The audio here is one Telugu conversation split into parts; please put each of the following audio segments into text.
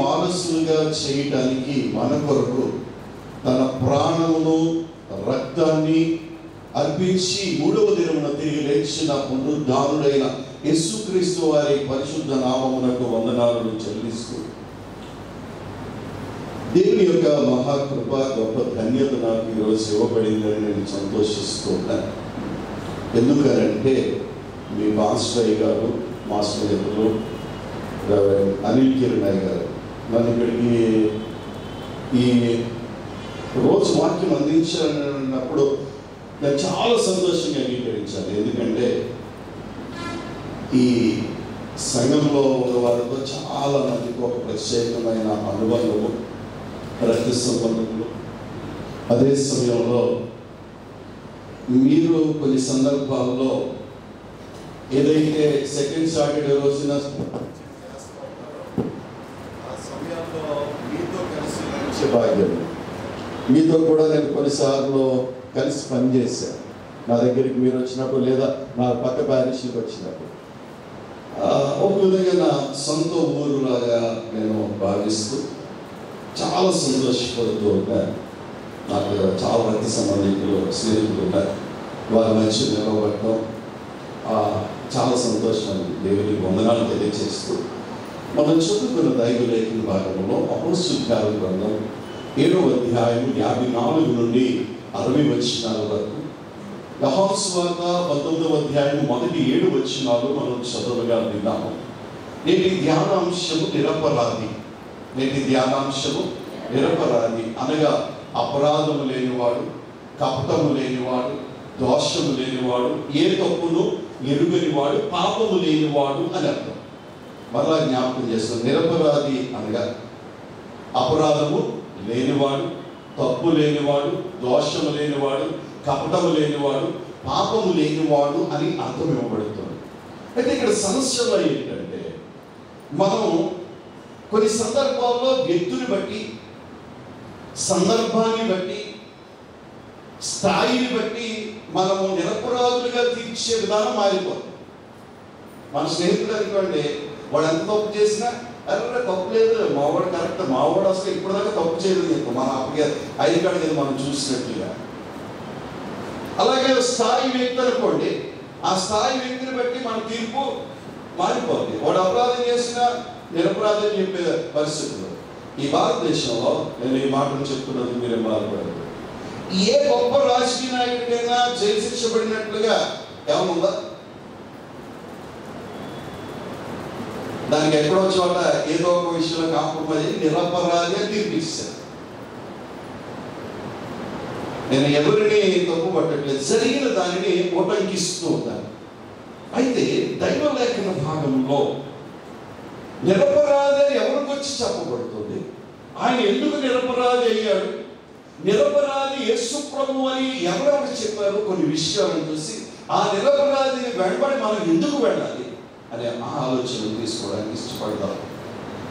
వారసులుగా చేయటానికి మన కొరకు తన ప్రాణమును రక్తాన్ని అర్పించి మూడవ దినమున తిరిగి లేచిన పునరుద్ధానుడైన యేసుక్రీస్తు వారి పరిశుద్ధ నామమునకు వందనాలను చెల్లిస్తూ దేవుని యొక్క మహాకృప గొప్ప ధన్యత నాకు ఈరోజు ఇవ్వబడిందని నేను సంతోషిస్తూ ఉన్నాను. ఎందుకనంటే మీ మాస్టర్ గారు మా స్నేహితులు అనిల్ కిరణ్ గారు నన్ను ఇక్కడికి ఈ రోజు వాక్యం అందించాలన్నప్పుడు నేను చాలా సంతోషంగా అంగీకరించాను. ఎందుకంటే ఈ సంఘంలో ఉన్న వారితో చాలా మందికి ఒక ప్రత్యేకమైన అనుబంధము, రక్త సంబంధములు. అదే సమయంలో మీరు కొన్ని సందర్భాల్లో ఏదైతే సెకండ్ సాటర్డే రోజున ఆ సమయంలో మీతో కలిసి నడిచే భాగ్యం, మీతో కూడా నేను కొన్నిసార్లు కలిసి పనిచేశాను. నా దగ్గరికి మీరు వచ్చినప్పుడు లేదా నా పక్క ప్యారిష్కి వచ్చినప్పుడు ఒక విధంగా నా సొంత ఊరులాగా నేను భావిస్తూ చాలా సంతోషపడుతూ ఉంటాను. నాకు చాలా రక్త సంబంధికులు స్నేహితులు ఉంటారు. వారి మధ్య నిలబడటం చాలా సంతోషం. దేవుని వందనాలు తెలియజేస్తూ మనం చదువుకున్న దైవ లేఖన భాగంలో అపోస్తలుల కార్యాల గ్రంథం 7వ అధ్యాయం 54 నుండి 60 వచనాల వరకు, యోహాను సువార్త 19వ అధ్యాయం మొదటి 7 వచనాలు మనం చదువుగా విన్నాము. నేటి ధ్యానాంశము నిరపరాధి. నేటి ధ్యానాంశము నిరపరాధి అనగా అపరాధము లేనివాడు, కపటము లేనివాడు, దోషము లేనివాడు, ఏ తప్పును ఎరుగనివాడు, పాపము లేనివాడు అని అర్థం. మరలా జ్ఞాపకం చేస్తాం. నిరపరాధి అనగా అపరాధము లేనివాడు, తప్పు లేనివాడు, దోషము లేనివాడు, కపటము లేనివాడు, పాపము లేనివాడు అని అర్థం ఇవ్వబడుతుంది. అయితే ఇక్కడ సమస్యలో ఏంటంటే మనం కొన్ని సందర్భాల్లో వ్యక్తుని బట్టి, సందర్భాన్ని బట్టి, స్థాయిని బట్టి మనము నిరపరాధులుగా తీర్చే విధానం మారిపోతుంది. మన స్నేహితుడు అనుకోండి, వాడు ఎంత తప్పు చేసినా అరే తప్పు లేదు, మావాడు కరెక్ట్, మావాడు అసలు ఇప్పటిదాకా తప్పు చేయలేదు చెప్పు, మన ఐదు కాడికి మనం చూసినట్లుగా. అలాగే స్థాయి వ్యక్తి అనుకోండి, ఆ స్థాయి వ్యక్తిని బట్టి మన తీర్పు మారిపోతుంది. వాడు అపరాధం చేసినా నిరపరాధం చెప్పే పరిస్థితులు. ఈ భారతదేశంలో నేను ఈ మాటలు చెప్తున్నది మీరేం బాధపడదు. ఏ గొప్ప రాజకీయ నాయకుడికైనా జైలు శిక్ష పడినట్లుగా ఏమన్నా దానికి ఎక్కడో చోట ఏదో ఒక విషయంలో కాంప్రమైజ్ నిరపరాధి అని తీర్పిస్తారు. నేను ఎవరిని తప్పు పట్టట్లేదు, జరిగిన దానిని ఉటంకిస్తూ ఉంటాను. అయితే దైవ లేఖన భాగంలో నిరపరాధి ఎవరికి వచ్చి చెప్పబడుతుంది? ఆయన ఎందుకు నిరపరాధి అయ్యాడు? నిరపరాధి యేసు ప్రభు అని ఎవరెవరు చెప్పారు? కొన్ని విషయాలను చూసి ఆ నిరపరాధిని వెంబడి మనం ఎందుకు వెళ్ళాలి అనే ఆలోచన తీసుకోవడానికి ఇష్టపడతాం.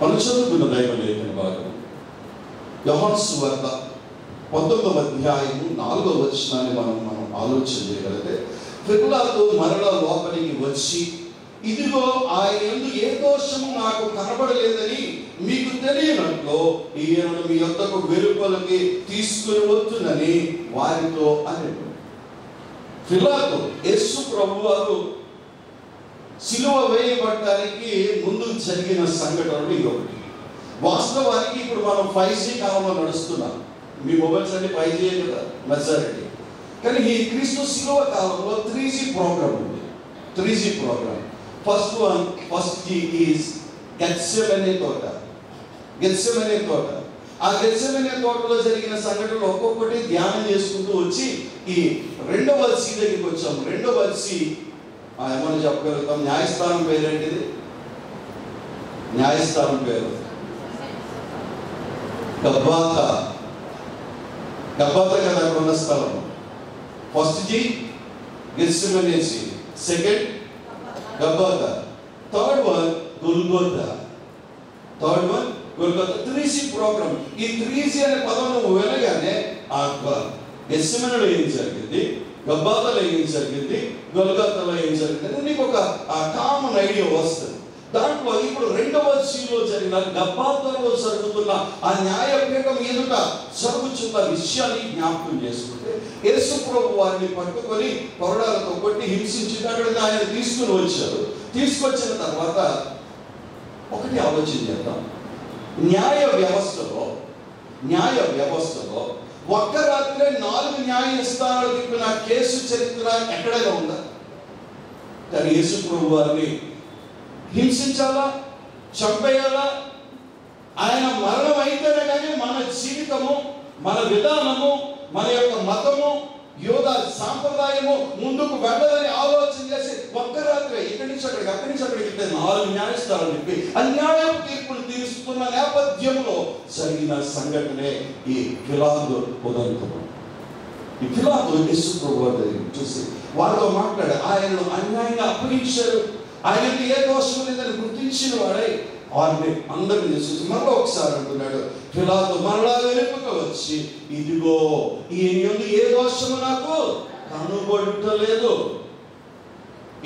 మనం చదువుకున్న దైవ లేఖన భాగం యోహాను సువార్త 19వ అధ్యాయం 4వ వచనాన్ని మనం ఆలోచన చేయగలిగితే, పిలాతు మరలా లోపలికి వచ్చి, ఇదిగో ఆయన యందు ఏ దోషము నాకు కనబడలేదని మీకు తెలియనట్లు ఈయనను మీ యొద్దకు వెలుపలికి తీసుకుని వద్దునని వారితో అనేడు. పిలాతు యేసు ప్రభువారు సిలువ వేయబడటానికి ముందు జరిగిన సంఘటనలు ఇదొకటి. వాస్తవానికి ఇప్పుడు మనం 5G కాలంలో నడుస్తున్నాం. మీ మొబైల్స్ అన్ని 5G కదా మెజారిటీ. కానీ ఈ క్రీస్తు సిలువ కాలంలో 3G ప్రోగ్రామ్ ఉంది. 3G programme. First G is Gethsemane తోట. గెత్సెమనే తోట. ఆ గెత్సెమనే తోటలో జరిగిన సంఘటనలు ఒక్కొక్కటి ధ్యానం చేసుకుంటూ వచ్చి ఈ 2వ C దగ్గరికి వచ్చాం. 2వ C ఏమని చెప్పగలుగుతాం? న్యాయస్థానం పేరేంటిది? న్యాయస్థానం పేరు గబ్బాతా. గబ్బాతా కదా అక్కడ ఉన్న స్థలం. First G Gethsemane, second Gabbatha, third one Golgotha. 3C program. ఈ 3C అనే పదం నువ్వు వెళ్ళగానే ఆ గెత్సెమనేలో ఏం జరిగింది, గబ్బాతాలో ఏం జరిగింది, గొల్గొతాలో ఏం జరిగింది, నీకు ఒక కామన్ ఐడియా వస్తుంది. దాంట్లో ఇప్పుడు రెండవ సీలో జరిగిన గబ్బాతాలో జరుగుతున్న ఆ న్యాయపీఠం ఎదుట జరుగుతున్న విషయాన్ని జ్ఞాపకం చేసుకుంటే, యేసు ప్రభు వారిని పట్టుకొని కొరడాలతో కొట్టి హింసించి అక్కడికి ఆయన తీసుకుని వచ్చారు. తీసుకొచ్చిన తర్వాత ఒకటి ఆలోచన చేద్దాం. న్యాయ వ్యవస్థలో ఒక్క రాత్రే 4 న్యాయస్థానాలు తిప్పిన కేసు చరిత్ర ఎక్కడైనా ఉందా? కానీ యేసు ప్రభు వారిని హింసించాలా, చంపేయాలా? ఆయన మరణం అయితేనే కానీ మన జీవితము, మన విధానము, మన యొక్క మతము, యోధ సాంప్రదాయము ముందుకు వెళ్ళదని ఆలోచన చేసి ఒక్క రాత్రి ఇక్కడి నుంచి అక్కడికి, అక్కడి నుంచి అక్కడికి 4 న్యాయస్థానాలు చెప్పి అన్యాయం తీర్పులు తీరుస్తున్న నేపథ్యంలో జరిగిన సంఘటనే ఈ పిలాతు ఉదంతము. ఈ పిలాతు యేసు ప్రభువు దగ్గరికి చూసి వారితో మాట్లాడి ఆయనను అన్యాయంగా అప్పగించారు, ఆయనకి ఏ దోషం లేదని గుర్తించిన వాడై వారిని అందరిని తీసుకొచ్చి మరలా ఒకసారి అంటున్నాడు. పిలాతు మరలా వెనుకకు వచ్చి, ఇదిగో ఈయన యందు ఏ దోషము నాకు కనబడలేదు,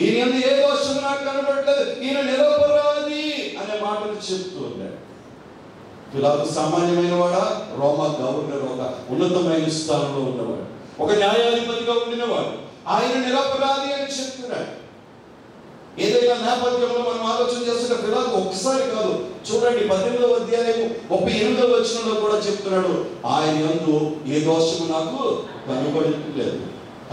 ఈయన యందు ఏ దోషము నాకు కనబడలేదు, ఈయన నిరపరాధి అనే మాటలు చెప్తూ ఉన్నాడు. పిలాతు సామాన్యమైన వాడా? రోమా గవర్నర్, ఒక ఉన్నతమైన స్థానంలో ఉన్నవాడు, ఒక న్యాయాధిపతిగా ఉండినవాడు. ఆయన నిరపరాధి అని చెప్తున్నాడు. ఏదైనా నేపథ్యంలో మనం ఆలోచన చేస్తున్న పిలాతు ఒక్కసారి కాదు, చూడండి 18వ అధ్యాయము 38వ వచనంలో కూడా చెప్తున్నాడు, ఆయన యందు ఏ దోషము నాకు కనబడలేదు,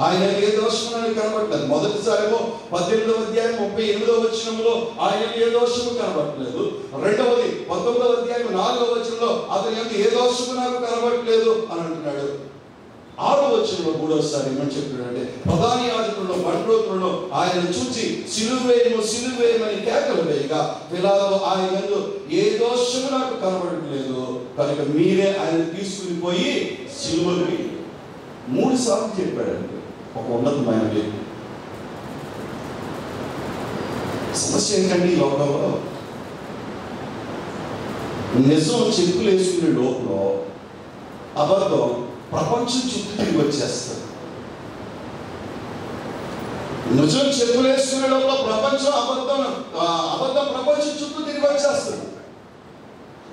ఆయన ఏ దోషము నాకు కనబడలేదు. మొదటిసారేమో 18వ అధ్యాయం 38వ వచనంలో ఆయన ఏ దోషము కనబడలేదు. రెండవది 19వ అధ్యాయం 4వ వచనంలో అతని యందు ఏ దోషము నాకు కనబడలేదు అని అంటున్నాడు. 6వ వచనంలో మూడోసారి ఏమని చెప్తున్నాడంటే, ప్రధాన యాజకుల్లో బండ్రోతులలో ఆయన చూచి సిలువేయమని కేకలు వేయగా, పిలాతు ఆయన యందు ఏ దోషము నాకు కనబడలేదు కనుక మీరే ఆయన తీసుకుని పోయి సిలువకి 3 సార్లు చెప్పాడండి ఒక ఉన్నతమైన వ్యక్తి. సమస్య ఏంటండి ఈ లోకంలో? నిజం చెప్పులు వేసుకునే లోపల అబద్ధం ప్రపంచం చుట్టూ తిరిగి వచ్చేస్తుంది. నిజం చెప్పులు వేసుకునే లోపల ప్రపంచం అబద్ధం ప్రపంచం చుట్టూ తిరిగి వచ్చేస్తుంది.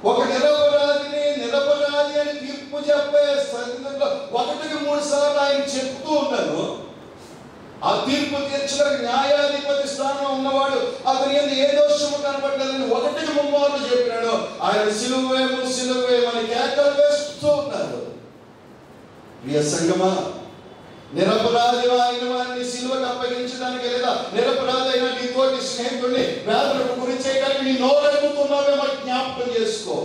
ఒక నిరపరాధి అని తీర్పు చెప్పే సందర్భంలో 1కి 3 సార్లు ఆయన చెప్తూ ఉన్నారు. ఆ తీర్పు తీర్చడానికి న్యాయాధిపతి స్థానంలో ఉన్నవాడు అతని యందు ఏ దోషము కనబడలేదని 1కి 3 మార్లు చెప్పినాడు. ఆయన సిలువేయమని కేకలు వేస్తూ ఉన్నారు. ప్రియ సంగమా, నిరపరాధి అయిన వారిని సిలువకు అప్పగించడానికి లేదా నిరపరాధి అయిన నీ తోటి స్నేహితుడిని వేదనకు గురి చేయడానికి నీ నోరెత్తుతున్నావేమో జ్ఞాపకం చేసుకో.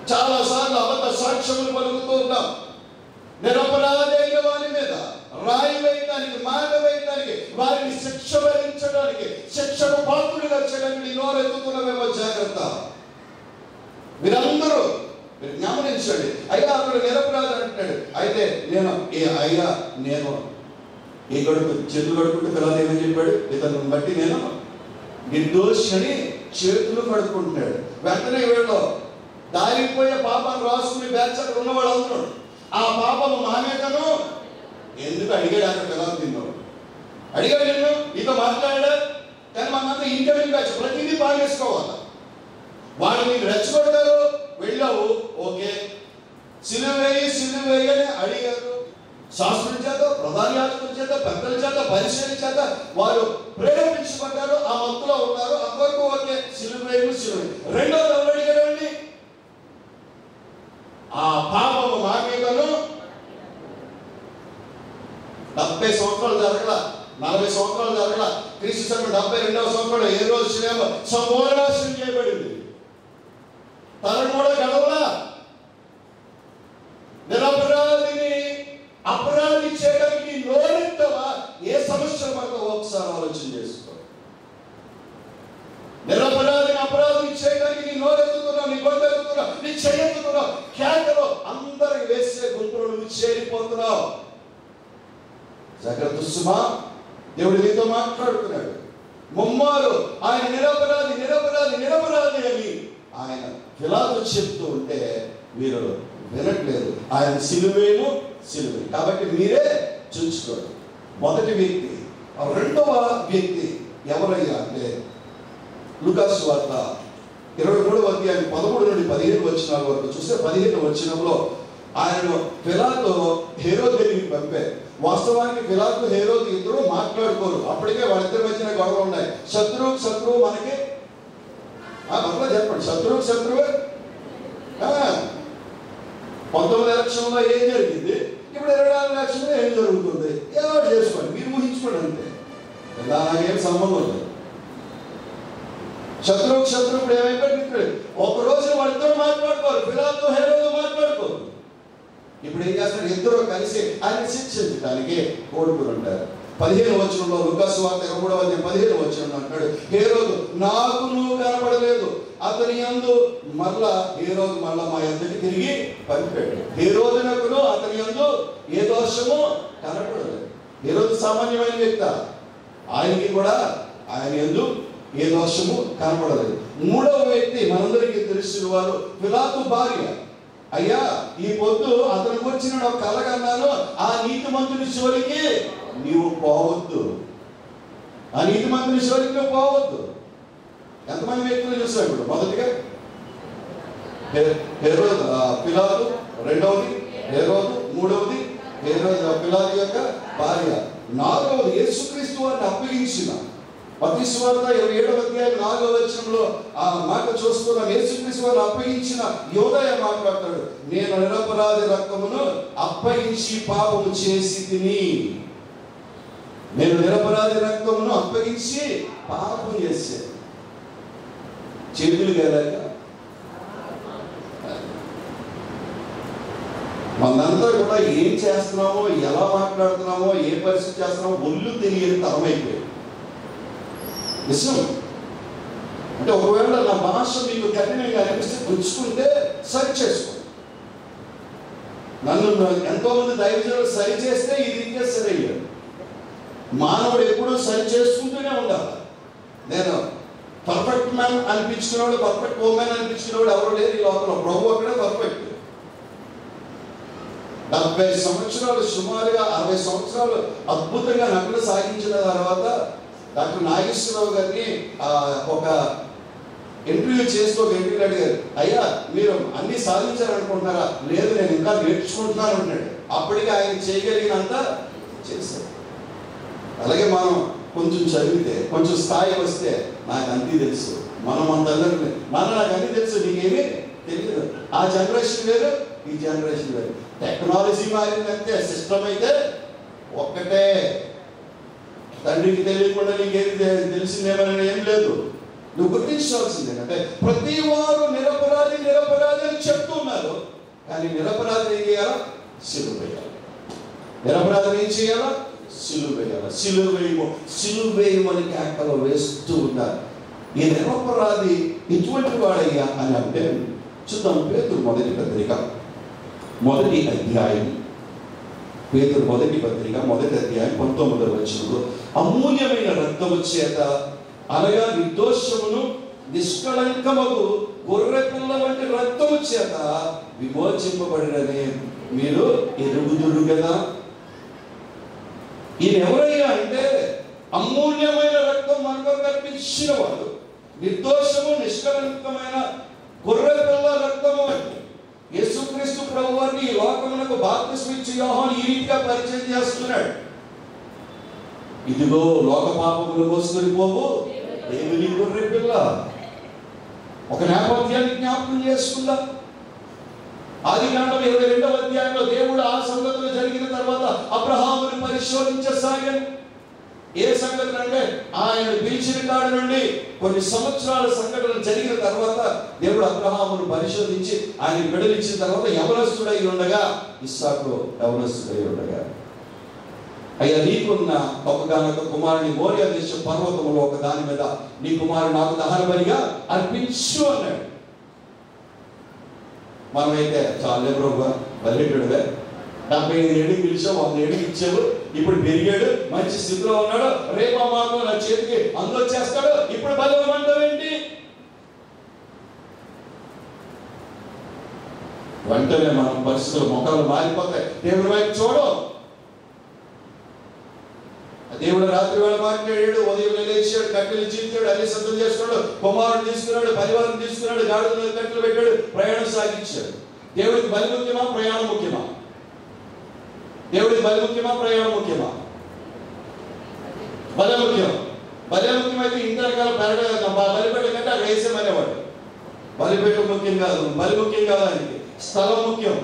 చాలా సార్లు అబద్ధ సాక్ష్యములు పలుకుతూ ఉంటాం. నిరపరాధి అయిన వారి మీద రాయి వేయడానికి, మాట వేయడానికి, వారిని శిక్ష భరించడానికి, శిక్షకు పాత్రులుగా చేయడానికి నీ నోరెత్తుతున్నావేమో జాగ్రత్త. మీరందరూ గమనించండి. అయ్యా అతడు నిరపరాధి అంటున్నాడు. అయితే నేను ఈ గడుపు చేతులు కడుక్కుంటే పిల్లలు ఏమని చెప్పాడు? ఇతను బట్టి నేను నిర్దోషని చేతులు కడుక్కుంటున్నాడు. వెంటనే వీళ్ళు దారిపోయే పాపాన్ని రాసుకుని బ్యాచర్ ఉన్నవాడు అవుతున్నాడు. ఆ పాపము మా మీదను ఎందుకు అడిగాడు? అక్కడ పిల్లలు తిన్నాడు, అడిగాడు, నిన్ను నీతో మాట్లాడా? కానీ మనంతా ఇంటర్వ్యూ బ్యాచ్ ప్రతిదీ పాగేసుకోవాలి. వాళ్ళు నీకు రెచ్చగొడతారు, వెళ్ళావు, ఓకే, సిలువేయి అని అడిగారు. శాస్త్రుల చేత, ప్రధాన యాజకుల చేత, పెద్దల చేత, పరిచయం చేత వారు ప్రేరేపించబడ్డారు, ఆ మత్తులో ఉన్నారు. అంతవరకు ఓకే, సిలువేయి. రెండోది ఎవరు అడిగారండి? ఆ పాపము మా మీదను 70 సంవత్సరాలు జరగల, 40 సంవత్సరాలు జరగల, క్రీస్తు శకం 72వ సంవత్సరంలో ఏ రోజు శిలేమ సమూలనాశనం చేయబడింది. తనను కూడా గడవలా. నిరపరాధిని అపరాధి చేయడానికి నోరెత్తవా? ఏ సమస్య మనకు ఒకసారి ఆలోచన చేసుకో. నిరపరాధిని అపరాధి చేయడానికి నీ నోరెత్తుతున్నావు, నీ గొంతు ఎత్తుతున్నావు, నీ చెయ్యెత్తుతున్నావు, కేకలో అందరికి వేసే గుంపులో నువ్వు చేరిపోతున్నావు. జాగ్రత్త సుమా, దేవుడు నీతో మాట్లాడుతున్నాడు. ముమ్మారు ఆయన నిరపరాధి అని ఆయన పిలాతు చెప్తూ ఉంటే మీరు వినట్లేదు. ఆయన సిలువేను. కాబట్టి మీరే చూసుకోండి. మొదటి వ్యక్తి. రెండవ వ్యక్తి ఎవరయ్యా అంటే లూకాసు వార్త 23వ అధ్యాయం 13 నుండి 15 వచనాల వరకు చూస్తే 15వ వచనంలో ఆయనను పిలాతు హేరోదు దగ్గరికి పంపారు. వాస్తవానికి పిలాతు హేరోదు ఇద్దరు మాట్లాడుకోరు. అప్పటికే వాళ్ళిద్దరి మధ్యన గొడవ ఉన్నాయి. శత్రువు మనకి మరలా చెప్పండి, శత్రువే. 19 ఎలక్షన్లో ఏం జరిగింది, ఇప్పుడు 24 ఎలక్షన్లో ఏం జరుగుతుంది, ఏదో చేసుకోండి, మీరు ఊహించుకోండి అంతే. నాకేం సంబంధం లేదు. శత్రువు ఇప్పుడు ఏమైపోయింది, ఒక రోజు వాళ్ళిద్దరు మాట్లాడుకోరు, పిలాతు హేరోదు మాట్లాడుకోరు. ఇప్పుడు ఏం చేస్తారు, ఇద్దరు కలిసి ఆయన శిక్షించడానికి కోరుకుని ఉంటారు. 15వ వచనంలో లూకాసు వార్త 23వ అధ్యాయం 15వ వచనంలో అంటాడు, హేరోదు నాకు నువ్వు కనపడలేదు, అతని యందు హేరోదు మళ్ళా మా యొద్దకు తిరిగి పంపాడు. హేరోదునకును అతని యందు ఏ దోషము కనపడలేదు. హేరోదు సామాన్యమైన వ్యక్తి, ఆయనకి కూడా ఆయన యందు ఏ దోషము కనపడలేదు. మూడవ వ్యక్తి మనందరికీ తెలిసిన వారు పిలాతు భార్య. అయ్యా, ఈ పొద్దు అతను గురించి నేను ఒక కల కన్నాను, ఆ నీతిమంతుని జోలికి నీవు పోవద్దు, ఆ నీతిమంతుని జోలికి నువ్వు పోవద్దు. ఎంతమంది వ్యక్తులు చూసావు ఇప్పుడు? మొదటిగా పిలాతు, రెండవది హేరోదు, మూడవది పిలాతు యొక్క భార్య, నాలుగవది యేసుక్రీస్తు వారిని అప్పగించిన. మత్తయి సువార్త 27వ అధ్యాయం 4వ వచనంలో ఆ మాట చూస్తున్నాం. యేసుక్రీస్తు వారిని అప్పగించిన యోదయ మాట్లాడతాడు, నేను నిరపరాధి రక్తమును అప్పగించి పాపము చేసి తిని. నేను నిరపరాధి రక్తమును అప్పగించి పాపం చేసే. చేతులు గేలాక మనంతా కూడా ఏం చేస్తున్నామో, ఎలా మాట్లాడుతున్నామో, ఏ పరిస్థితి చేస్తున్నామో ఒళ్ళు తెలియని తరమైపోయింది. నిజం అంటే ఒకవేళ నా భాష మీకు కఠినంగా అనిపిస్తే గుచ్చుకుంటే సరి చేసుకోండి. నన్ను ఎంతోమంది దైవజనులు సరి చేస్తే ఇది ఇంకే సరయ్యాడు. మానవుడు ఎప్పుడూ సరి చేసుకుంటూనే ఉండాలి. నేను పర్ఫెక్ట్ మ్యాన్ అనిపించుకున్నాడు, పర్ఫెక్ట్ ఉమెన్ అనిపించుకున్నాడు ఎవరు లేరు ఈ లోపల. ప్రభు అక్కడే పర్ఫెక్ట్. 70 సంవత్సరాలు, సుమారుగా 60 సంవత్సరాలు అద్భుతంగా నటన సాగించిన తర్వాత డాక్టర్ నాగేశ్వరరావు గారిని ఒక ఇంటర్వ్యూ చేస్తూ ఒక ఇంటర్వ్యూ అడిగారు, అయ్యా మీరు అన్ని సాధించారనుకుంటున్నారా? లేదు, నేను ఇంకా నేర్చుకుంటున్నాను అన్నాడు. అప్పటికి ఆయన చేయగలిగినంత చేశారు. అలాగే మనం కొంచెం చదివితే, కొంచెం స్థాయి వస్తే నాకు అన్నీ తెలుసు, మనం మన తల్లిదండ్రులు నాకు అన్నీ తెలుసు, నీకేమీ తెలియదు. ఆ జనరేషన్ వేరు, ఈ జనరేషన్ వేరు. టెక్నాలజీ మారిందంటే సిస్టమ్ అయితే ఒక్కటే. తండ్రికి తెలియకుండా నీకేమి తెలిసిందేమని ఏం లేదు. నువ్వు గుర్తించాల్సింది ఏంటంటే ప్రతి వారు నిరపరాధి అని చెప్తున్నారు, కానీ నిరపరాధి ఏం చేయాలా? సిలువ వేయాలి. నిరపరాధి ఏం చేయాలా? సిలువ వేయాలి. సిలువ వేయమని కేకలు వేస్తూ ఉంటారు. ఈ నిరపరాధి ఎటువంటి వాడయ్యా అని అంటే చూద్దాం. పేతురు మొదటి పత్రిక 1వ అధ్యాయం, పేతురు మొదటి పత్రిక 1వ అధ్యాయం 19వ వచనంలో, అమూల్యమైన రక్తము చేత అనగా నిర్దోషమును నిష్కళంకమగు గొర్రె పిల్ల వంటి రక్తము చేత విమోచింపబడిననే మీరు ఎరుగుదురు కదా. ఈయన ఎవరయ్యా అంటే అమూల్యమైన రక్తం మనకు కల్పించిన వాడు, నిర్దోషము నిష్కళంకమైన గొర్రె పిల్ల రక్తము అంటే యేసుక్రీస్తు ప్రభువారిని ఈ లోకమునకు బాప్తిస్మం ఇచ్చి యోహాను ఈ రీతిగా పరిచయం చేస్తున్నాడు. ఇదిగో లోక పాపములు మోసుకొని పోవు దేవుని గొర్రె పిల్ల. ఒక నేపథ్యాన్ని జ్ఞాపకం చేసుకుందా. ఆదికాండం 22వ అధ్యాయంలో దేవుడు ఆ సంగతులు జరిగిన తర్వాత అబ్రహాముని పరిశోధించసాగాడు. ఏ సంగతులు అంటే ఆయన పిలిచిన కాడి నుండి కొన్ని సంవత్సరాల సంఘటనలు జరిగిన తర్వాత దేవుడు అబ్రహామును పరిశోధించి ఆయన బిడ్డలిచ్చిన తర్వాత యవనస్తుడై ఉండగా, ఇస్సాకు యవనస్తుడై ఉండగా, అయ్యా నీకున్న ఒకగానొక కుమారుని మోరియా దేశ పర్వతములో ఒక దాని మీద నీ కుమారుడు నాకు దహన బలిగా అర్పించు అన్నాడు. మనమైతే చాలే ప్రభు బలిపెట్టుడుగా 75 ఏళ్ళు పిలిచావు, 100 ఏళ్ళు ఇచ్చావు, ఇప్పుడు పెరిగాడు, మంచి స్థితిలో ఉన్నాడు, రేపు మాకు నా చేతికి అందొచ్చేస్తాడు, ఇప్పుడు బలమంటావేంటి? వెంటనే మనం పరిస్థితులు మొక్కలు మారిపోతాయి. దేవుడి వైపు చూడం. దేవుడు రాత్రి వేళ మాట్లాడాడు, ఉదయం లేచాడు, కట్టెలు చీల్చాడు, అన్ని సిద్ధం చేసుకున్నాడు, కుమారుడు తీసుకున్నాడు, పరివారం తీసుకున్నాడు, గాడిదలు కట్టెలు పెట్టాడు, ప్రయాణం సాగించాడు. దేవుడికి బలి ముఖ్యమా, ప్రయాణం ముఖ్యమా? దేవుడికి బలి ముఖ్యమా, ప్రయాణం ముఖ్యమా? బలి ముఖ్యం. బలి ముఖ్యమైతే ఇంటి రకాల బలిపేట కంటే అక్కడ వేసేమనేవాడు. బలిపేట ముఖ్యం కాదు, బలి ముఖ్యం కాదు, ఆయనకి స్థలం ముఖ్యం.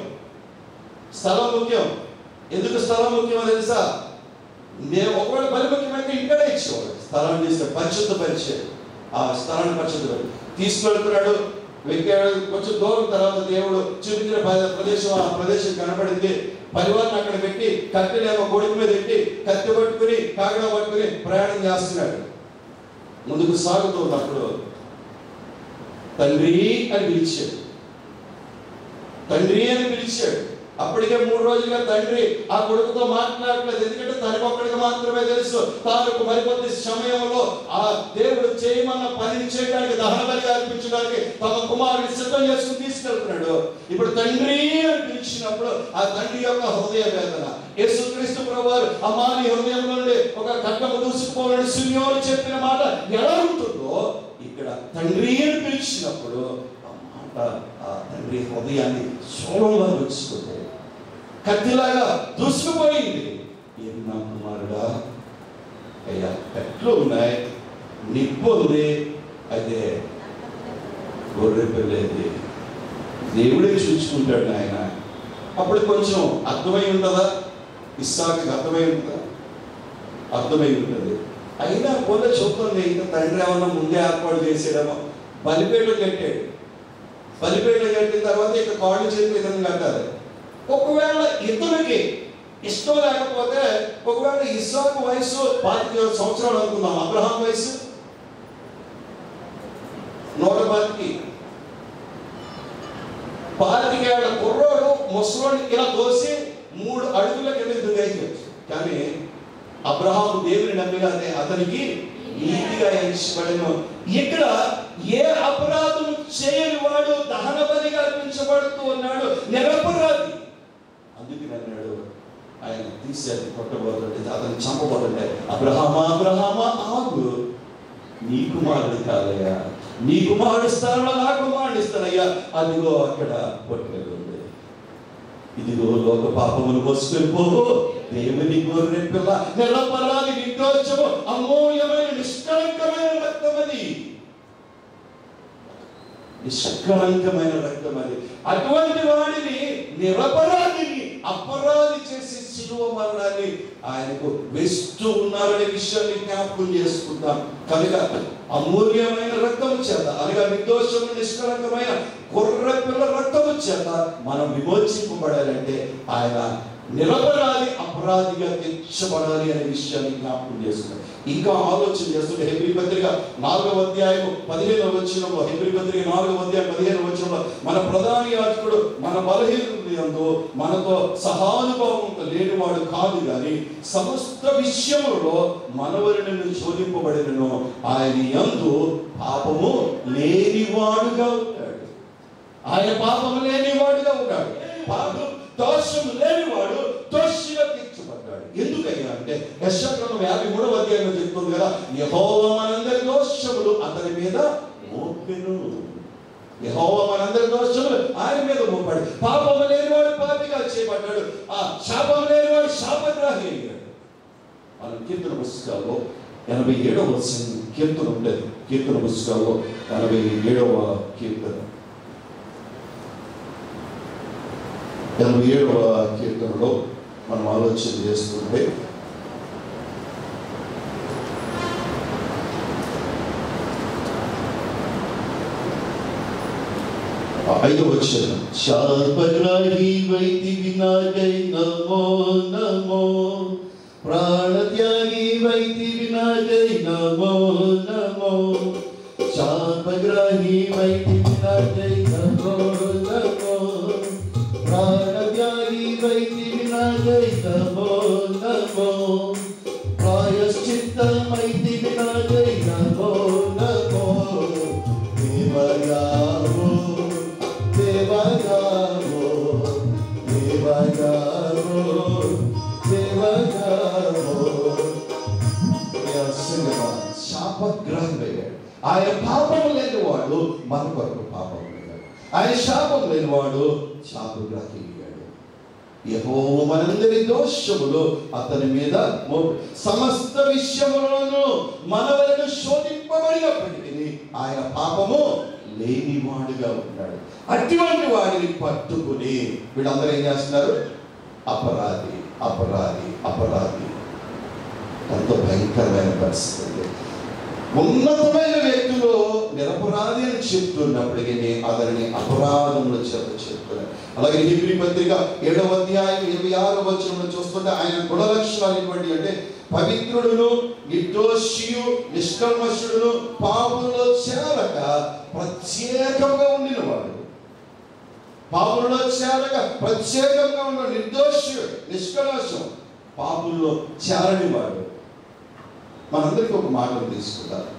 స్థలం ముఖ్యం. ఎందుకు స్థలం ముఖ్యమో తెలుసా? నేను ఒకవేళ బలి ముఖ్యమైతే ఇక్కడే ఇచ్చేవాడు. స్థలాన్ని తీసుకొని పరిశుద్ధపరిచాడు. ఆ స్థలాన్ని పరిశుద్ధపరి తీసుకెళ్తున్నాడు, వెక్కాడు. కొంచెం దూరం తర్వాత దేవుడు చూపించిన ప్రదేశం, ఆ ప్రదేశం కనపడింది. పరివారం అక్కడ పెట్టి కట్టెలేమో కొడుకు మీద పెట్టి కత్తి పట్టుకుని కాగడ పట్టుకుని ప్రయాణం చేస్తున్నాడు. ముందుకు సాగుతున్నప్పుడు తండ్రి అని పిలిచాడు. తండ్రి అని పిలిచాడు. అప్పటికే 3 రోజులుగా తండ్రి ఆ కొడుకుతో మాట్లాడలేదు. ఎందుకంటే తనకు ఒక్కడికి మాత్రమే తెలుసు. తాను మరికొద్ది సమయంలో ఆ దేవుడు చేయమన్న పనిని చేయడానికి, దహన బలి అర్పించడానికి తమ కుమారుడిని సిద్ధం చేసుకుని తీసుకెళ్తున్నాడు. ఇప్పుడు తండ్రి అని పిలిచినప్పుడు ఆ తండ్రి యొక్క హృదయ వేదన, యేసుక్రీస్తు ప్రభువారు అమ్మా నీ హృదయం నుండి ఒక ఖడ్గము దూసుకుపోవాలని సిమియోను చెప్పిన మాట ఎలా ఉంటుందో, ఇక్కడ తండ్రి అని పిలిచినప్పుడు ఆ తండ్రి హృదయాన్ని శూలంగా వచ్చుకుంటే కత్తిలాగా దూసుకుపోయింది. ఏం నా కుమారుడా, అయ్యా కట్లు ఉన్నాయి, నిప్పు ఉంది, అయితే గొర్రె పిల్లేది దేవుడే చూసుకుంటాడు నాయన. అప్పుడు కొంచెం అర్థమై ఉంటుందా? ఇస్సాకు అర్థమై ఉంటుందా? అర్థమై ఉంటుంది. అయినా కూడా చూస్తుంది, ఇంకా తండ్రి ఏమన్నా ముందే ఏర్పాటు చేసాడేమో. బలిపేట కట్టాడు. బలిపేట కట్టిన తర్వాత ఇక కాళ్ళు చేతులు ఇతను కట్టాలి. ఒకవేళ ఇతనికి ఇష్టం లేకపోతే, ఒకవేళ ఇస్సాకు వయసు 25 సంవత్సరాలు అనుకుందాం, అబ్రహాం వయసు 110. 25 కుర్రోడు ముసలోని ఇలా తోసి 3 అడుగుల కింద దిగైపోవచ్చు. కానీ అబ్రహాం దేవుని నమ్మిగానే అతనికి నీతిగా ఎంచబడెను. ఇక్కడ ఏ అపరాధం చేయని వాడు దహన బలిగా అర్పించబడుతూ ఉన్నాడు, నిరపరాధి. అందుకే అన్నాడు, ఆయన తీసేది కొట్టబోతుంటే, అతను చంపబోతుంటే, అబ్రహామా అబ్రహామా ఆగు, నీ కుమారుడు కాదయ్యా, నీ కుమారుడు స్థానంలో నా కుమారుడు ఇస్తానయ్యా. అదిగో అక్కడ పొట్టెలు ఉంది, ఇదిగో లోక పాపమును మోసుకెళ్ళిపోవు దేవుని గొర్రె పిల్ల, నిరపరాధి, నిర్దోషము, అమూల్యమైన నిష్కళంకమైన రక్తం అది, నిష్కళంకమైన రక్తం అది. అటువంటి వాడిని, నిరపరాధిని అపరాధి చేసి శిలువ మరణాన్ని ఆయనకు వేస్తూ ఉన్నారనే విషయాన్ని జ్ఞాపకం చేసుకుంటాం. కనుక అమూల్యమైన రక్తము చేత, అనగా నిర్దోషము నిష్కళంకమైన గొర్రె పిల్ల రక్తము చేత మనం విమోచింపబడాలంటే ఆయన నిరపరాధి అపరాధిగా తెచ్చబడాలి అనే విషయాన్ని జ్ఞాపకం చేసుకున్నాం. ఇంకా ఆలోచన చేస్తుంటే హెబ్రీ పత్రిక 4వ అధ్యాయం 15వ వచనంలో, హెబ్రీ పత్రిక 4వ అధ్యాయం 15వ వచనంలో, మన ప్రధాన యాజకుడు మన బలహీనతయందు మనతో సహానుభావం లేనివాడు కాదు గాని సమస్త విషయములలో మనవరిని శోధింపబడినను ఆయన యందు పాపము లేనివాడుగా ఉంటాడు. ఆయన పాపము లేనివాడుగా ఉంటాడు. పాపం దోషం లేనివాడు దోషిగా తీర్చబడ్డాడు. ఎందుకయ్యా అంటే యెషయా గ్రంథం 53వ అధ్యాయంలో చెప్తుంది కదా, యెహోవా మనందరి దోషములు అతని మీద మోపెను. యెహోవా మనందరి దోషములు ఆయన మీద మోపాడు. పాపము లేనివాడు పాపిగా చేయబడ్డాడు. ఆ శాపం లేనివాడు శాపగ్రాహి అయ్యాడు. మనం కీర్తన పుస్తకాల్లో 87వ కీర్తన ఉండేది. కీర్తన పుస్తకాల్లో 87వ కీర్తన, 87వ కీర్తనలో మనం ఆలోచన చేస్తుంటే, ఐదవ వచనం, శాపగ్రాహి వైతి వినాయకై నమో నమో, ప్రాణత్యాగి వైతి వినాయకై నమో నమో, శాపగ్రాహి వైతి వినాయకై నమో నమో, ప్రాణత్యాగి వైతి వినాయకై నమో నమో, ప్రాయశ్చిత్తమైతి వినాయకై నమో నమో, దేవయావో దేవయావో దేవయావో దేవయావో ఆయన పాపం లేనివాడు మన కొరకు పాపం లేడు, ఆయన శాపం లేనివాడు శాపగ్రహి అయ్యాడు. యెహోవా మనందరి దోషములు అతని మీద సమస్త విషయములను మన వలన శోధింపబడినప్పటికీ ఆయన పాపము లేనివాడుగా ఉన్నాడు. అటువంటి వాడిని పట్టుకుని వీళ్ళందరూ ఏం చేస్తున్నారు? అపరాధి అపరాధి అపరాధి. ఎంతో భయంకరమైన పరిస్థితి. ఉన్నతమైన వ్యక్తులు నిరపరాధి అని చెప్తున్నప్పటికీ అతనిని అపరాధంలో చెప్తున్నారు. అలాగే హెబ్రీ పత్రిక 7వ అధ్యాయం 26వ వచనంలో చూస్తుంటే ఆయన గుణ లక్షణాలు ఎటువంటి అంటే పవిత్రుడును నిర్దోషియు నిష్కల్మషుడును పాపులలో చేరక ప్రత్యేకంగా ఉండినవాడు. పాపులలో చేరక ప్రత్యేకంగా ఉన్న నిర్దోషి నిష్కల్మషం పాపుల్లో చేరనివాడు. మనందరికీ ఒక మాటలు తీసుకుంటారు.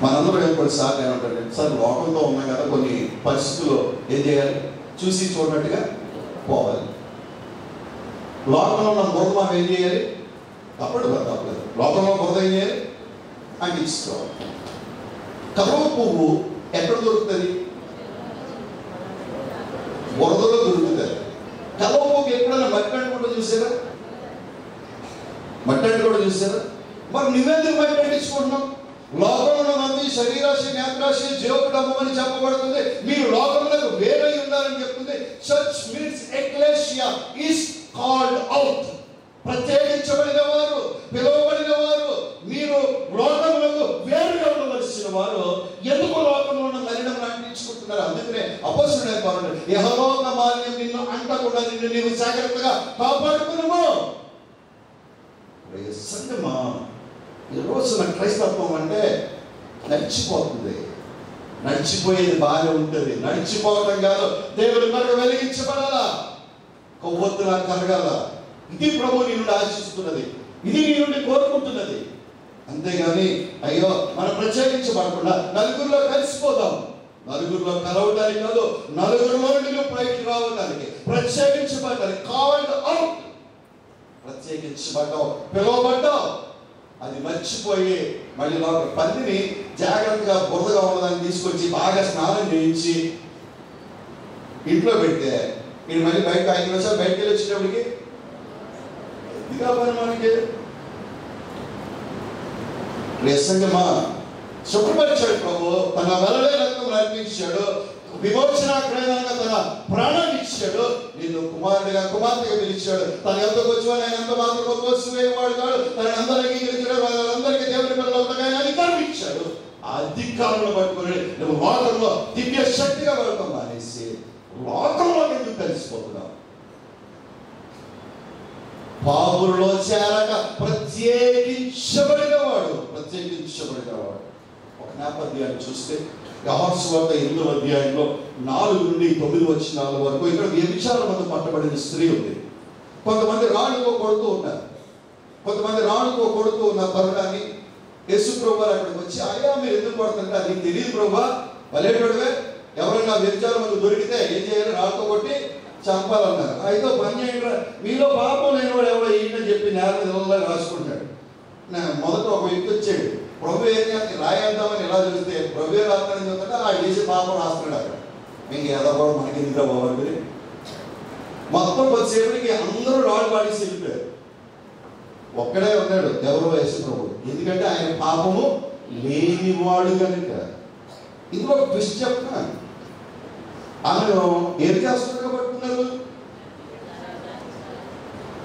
మనందరూ కొన్నిసార్లు ఏమంటారు, సార్ లోకంలో ఉన్నాం కదా, కొన్ని పరిస్థితుల్లో ఏం చేయాలి? చూసి చూడనట్టుగా పోవాలి. లోకంలో ఉన్న బురద మనం ఏం చేయాలి? తప్పలేదు. లోకంలో బురద ఏం చేయాలి? అంటించుకోవాలి. కలువ పువ్వు ఎక్కడ దొరుకుతుంది? బురదలో దొరుకుతుంది. కలువ పువ్వుకి ఎప్పుడైనా మట్టి అంటుకుంటూ చూసారా? మట్టి అంటు కూడా చూసారా? మరి నువ్వెందుకు మట్టి అంటించుకుంటున్నావు? లోకంలో మంది శరీరాశ నేత్రాశ జీవకుడము అని చెప్పబడుతుంది. మీరు లోకంలో వేరై ఉన్నారని చెప్తుంది. Church means ecclesia is called out. ప్రత్యేకించబడిన వారు, పిలువబడిన వారు. మీరు లోకంలో వేరుగా ఉండవలసిన వారు ఎందుకు లోకంలో ఉన్న మలినం అంటించుకుంటున్నారు? అందుకనే అపొస్తలుడు అంటాడు, యెహోవా మాలిన్యం నిన్ను అంటకుండా నిన్ను నీవు జాగ్రత్తగా కాపాడుకునుము. సంగమా, ఈ రోజున క్రైస్తత్వం అంటే నడిచిపోతుంది. నడిచిపోయేది బాగా ఉంటుంది. నడిచిపోవటం కాదు, దేవుడు మనకు వెలిగించబడాలా, కొవ్వొత్తున కరగాల. ఇది ప్రభు నీ నుండి ఆశిస్తున్నది, ఇది నీ నుండి కోరుకుంటున్నది. అంతేగాని అయ్యో మనం ప్రత్యేకించబడకుండా నలుగురిలో కలిసిపోదాం. నలుగురిలో కలవడానికి కాదు, నలుగురిలో నుండి బయటికి రావడానికి, ప్రత్యేకించబడ్డానికి. Called out, ప్రత్యేకించబడ్డావు, పిలువబడ్డావు. అది మర్చిపోయి మళ్ళీ పందిని జాగ్రత్తగా బురదగా ఉన్నదాన్ని తీసుకొచ్చి బాగా స్నానం చేయించి ఇంట్లో పెడితే ఇది మళ్ళీ బయట 5 నిమిషాలు బయటకు వెళ్ళి వచ్చేటప్పటికి ఇదిగా పని మనకి. నిజంగా శుభ్రపరిచాడు ప్రభు, తన వలలే రక్తం నడిపించాడు, విమోచనాక్రయంగా తన ప్రాణాన్ని ఇచ్చాడు, నిన్ను కుమారుడిగా కుమార్తెగా పిలిచాడు. తన ఎంతకు వచ్చి ఆయన ఎంత మాత్రం కోసివేయవాడు కాడు. తన అందరికీ అంగీకరించాడు, వాళ్ళందరికీ దేవుని పిల్లలు అవుతాయని అధికారం ఇచ్చాడు. ఆ అధికారంలో పట్టుకుని నువ్వు లోకంలో దివ్య శక్తిగా వెళ్ళటం మానేసి లోకంలో ఎందుకు కలిసిపోతున్నావు? పాపులలో చేరక ప్రత్యేకించబడినవాడు. ఒక నేపథ్యాన్ని చూస్తే యోహాను సువార్త 8వ అధ్యాయంలో 4 నుండి 9 వచనాల వరకు ఇక్కడ వ్యభిచారం మందు పట్టబడిన స్త్రీ ఉంది. కొంతమంది రాళ్ళుతో కొడుతూ ఉన్నారు. కొడుతూ ఉన్న తరుణాన్ని యేసు ప్రభు వారు అక్కడికి వచ్చి, అయ్యా మీరు ఎందుకు కొడుతుంటే నీకు తెలియదు ప్రభు, వలేటోడివే, ఎవరైనా వ్యభిచారం మందు దొరికితే ఏం చేయాలి? రాళ్ళతో కొట్టి చంపాలన్నారు. అయితే పని చేయండి, మీలో పాపం లేనివాడు ఎవరో ఏంటని చెప్పి నేల మీద రాసుకుంటాడు. మొదట ఒక వ్యక్తి వచ్చాడు, ప్రభు ఏం రాయేద్దామని ఇలా చూస్తే ప్రభు రాస్తానని చెప్తుంటే ఆ చేసి పాపం రాస్తున్నాడు. అక్కడ ఇంక ఏదో కూడా మనకి ఎందుకు బాగుంది. మొత్తం కొద్దిసేపటికి అందరూ రాళ్ళు పాడేసి వెళ్ళిపోయారు. ఒక్కడే ఉన్నాడు, ఎవరో యేసు ప్రభు. ఎందుకంటే ఆయన పాపము లేనివాడు కనుక. ఇందులో ఒక ట్విస్ట్ చెప్తున్నా, ఆమెను ఏం చేస్తున్నట్టుగా పట్టుకున్నారు?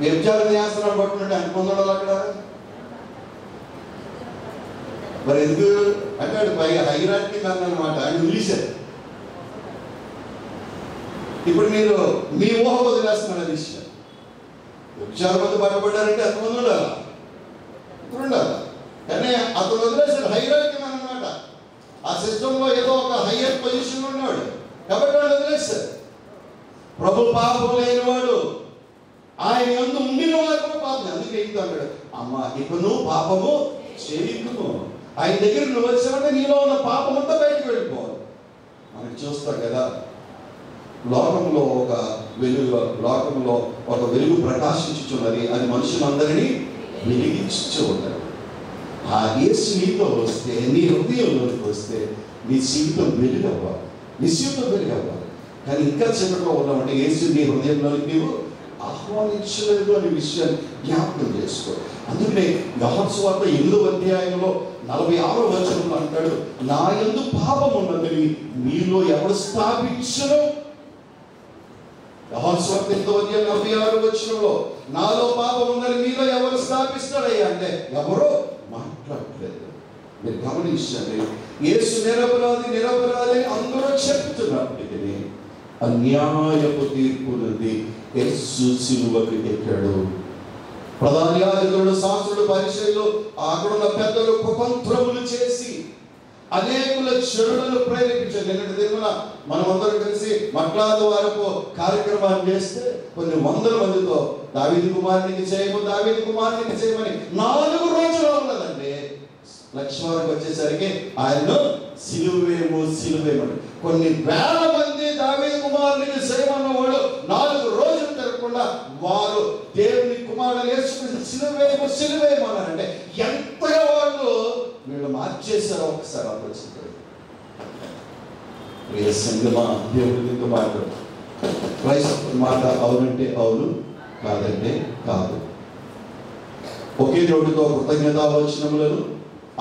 వ్యభిచారం చేస్తున్నారు పట్టుకుంటే అనుకుంటున్నారు అక్కడ. మరి ఎందుకు అంటే వాడు పైగా హైరాట్కి అన్నమాట, ఆయన వదిలేశారు. ఇప్పుడు మీరు మీ ఊహ వదిలేస్తున్నారు అది విషయం. వ్యభిచారం మంది పట్టబడ్డారంటే ఎంతమంది ఉండాలి? కానీ అతను వదిలేశారు. హైరాట్కి అన్నమాట. ఆ సిస్టంలో ఏదో ఒక హయ్యర్ పొజిషన్ ఉన్నాడు కాబట్టి వాడు వదిలేశారు. ప్రభు పాపం లేనివాడు, ఆయన యందు ఉండిన వారు కూడా పాపం. అందుకే ఏంటో అన్నాడు, అమ్మ ఇక నువ్వు పాపము చేయకును. ఆయన దగ్గర నువ్వు వచ్చావంటే నీలో ఉన్న పాపం అంతా బయటకు వెళ్ళిపోవాలి. మనకి చూస్తాం కదా, లోకంలో ఒక వెలుగు ప్రకాశించుచున్నది, అది మనుషులందరినీ వెలిగించు ఉన్నది. ఆ యేసు నీతో వస్తే, నీ హృదయంలోకి వస్తే నీ జీవితం వెలుగవ్వాలి, నీ జీవితం వెలుగవ్వాలి. కానీ ఇంకా చీకట్లో ఉన్నామంటే యేసు నీ హృదయంలోకి నీవు ఆహ్వానించలేదు అనే విషయాన్ని జ్ఞాపకం చేసుకో. అందుకనే యోహాను సువార్త 8వ అధ్యాయంలో 46వ వచనంలో అంటాడు, నా యందు పాపం ఉన్నదని మీలో ఎవరు స్థాపించరు. యోహాను సువార్త 8వ అధ్యాయం 46వ వచనంలో నాలో పాపం ఉందని మీలో ఎవరు స్థాపిస్తాడయ్యా అంటే ఎవరో మాట్లాడలేదు. మీరు గమనించండి, యేసు నిరపరాధి అందరూ చెప్తున్నప్పటికీ అన్యాయపు తీర్పు నుండి యేసు సిలువకు ఎక్కాడు. ప్రధాన యాజకులు, శాస్త్రులు, పరిచయులు, అక్కడున్న పెద్దలు కుతంత్రములు చేసి అనేకుల చెడులను ప్రేరేపించారు. నిన్నటి దిన మనమందరం కలిసి మట్లాదు వారపు కార్యక్రమాన్ని చేస్తే కొన్ని వందల మందితో దావీదు కుమారునికి చేయమని 4 రోజులు ఉన్నదండి. లక్ష్మణకు వచ్చేసరికి ఆయన్ను సిలువేమని కొన్ని వేల మంది దావీదు కుమారునికి చేయమన్న వాళ్ళు 4 రోజులు తిరగకుండా వారు దేవుని కుమారుడు యేసుని సిలువేయమన్నారంటే ఎంతగా వాళ్ళు వీళ్ళు మార్చేశారో ఒకసారి ఆలోచించారు. ప్రియ సంగమా, దేవుడి నీతో మాట్లాడు. క్రైస్తవ మాట అవునంటే అవును, కాదంటే కాదు. ఒకే నోటితో కృతజ్ఞతావచనములను